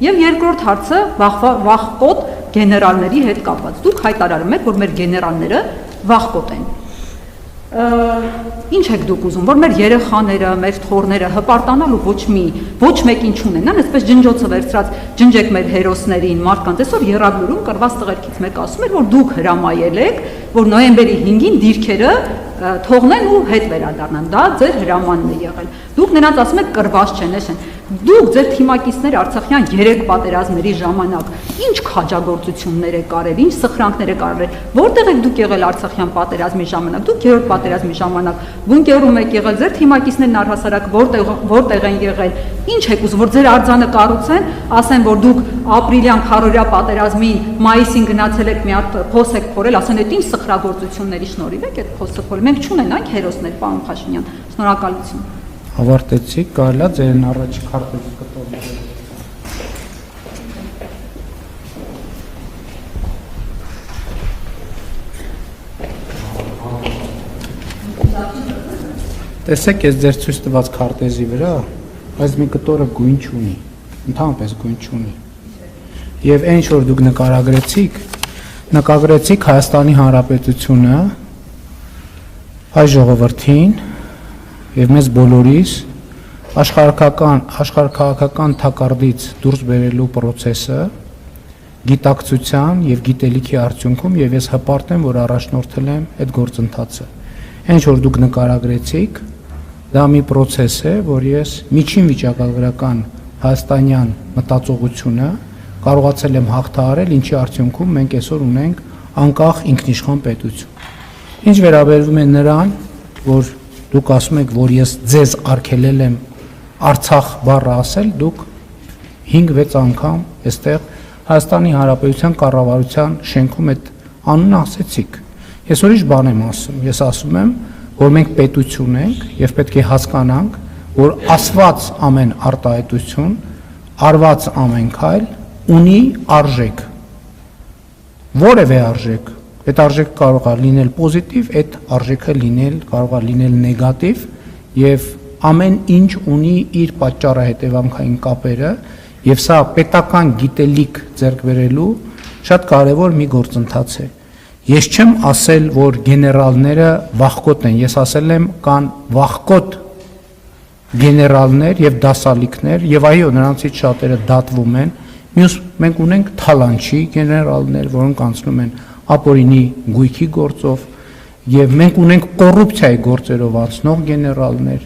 Եվ երկրորդ հարցը վախկոտ գեներալների հետ կապված։ Դուք հայտարարում եք, որ մեր գեներալները վախկոտ են։ Ինչ եք դուք ուզում, որ մեր երեխաները, մեր թոռները հպարտանալու ոչ մեկին չունենան, այսպես ջնջոցը վերցրած ջնջեք մեր հերոսներին, մարդկանց։ Այսօր Եռաբլուրում կրված տղերքից մեկը ասում էր, որ դուք հրամայել եք, որ նոյեմբերի 5-ին դիրքերը թողնեն ու հետ վերադառնան։ Դա ձեր հրամանն է եղել։ Դուք նրանց ասում եք կրված չեն, էշեն։ Դուք ձեր թիմակիցներ Արցախյան 3 պատերազմների ժամանակ ինչ քաջագործություններ եք արել, ինչ սխրանքներ եք արել, որտեղ եք դուք եղել Արցախյան պատերազմի ժամանակ, դուք 3-րդ պատերազմի ժամանակ, բունկերում եք եղել, ձեր թիմակիցներն առհասարակ որտեղ են եղել, ինչ եք ուզում, որ ձեր արձանը կառուցեն, ասեն, որ դուք ապրիլյան քարորյա պատերազմին մայիսին գնացել եք մի հատ փոս եք փորել, ասեն, այդ ինչ սխրագործությունների շնորհիվ եք այդ փոսը փորել, մենք չունենանք հերոսներ, պարոն Փաշինյան, շնորհակալություն։ Ավարտեցիք, կարելի է ձերն առաջ քարտեզը կտորել։ Տեսեք, ես ձեր ցույց տված քարտեզի վրա, այս մի կտորը գույն չունի, ընդհանրապես գույն չունի։ Եվ այն ինչ որ դուք նկարագրեցիք Հայաստանի Հանրապետությունը, հայ ժողովրդին եւ մեզ բոլորիս աշխարհաքաղաքական թակարդից դուրս բերելու process-ը գիտակցության եւ գիտելիքի արդյունքում եւ ես հպարտ եմ, որ առաջնորդել եմ այդ գործընթացը։ Ինչ որ դուք նկարագրեցիք, դա մի process է, որ ես միջին վիճակագրական հայաստանյան մտածողությունը կարողացել եմ հաղթահարել, ինչի արդյունքում մենք այսօր ունենք անկախ ինքնիշխան պետություն։ Ինչ վերաբերվում է նրան, որ դուք ասում եք, որ ես ձեզ արգելել եմ Արցախ բառը ասել, դուք 5-6 անգամ այստեղ Հայաստանի Հանրապետության կառավարության շենքում այդ անունը ասեցիք։ Ես ուրիշ բան եմ ասում, ես ասում եմ, որ մենք պետություն ենք եւ պետք է հասկանանք, որ ասված ամեն արտահայտություն, արված ամեն քայլ ունի արժեք։ Որևէ արժեք։ Այդ արժեքը կարող է լինել պոզիտիվ, այդ արժեքը կարող է լինել նեգատիվ եւ ամեն ինչ ունի իր պատճառը հետևանքային կապերը եւ սա պետական գիտելիք ձեռք բերելու շատ կարեւոր մի գործընթաց է։ Ես չեմ ասել, որ գեներալները վախկոտ են, ես ասել եմ կան վախկոտ գեներալներ եւ դասալիքներ եւ այո, նրանցից շատերը դատվում են։ Մյուս մենք ունենք թալանչի գեներալներ, որոնք անցնում են ապօրինի գույքի գործով եւ մենք ունենք կոռուպցիայի գործերով անցնող գեներալներ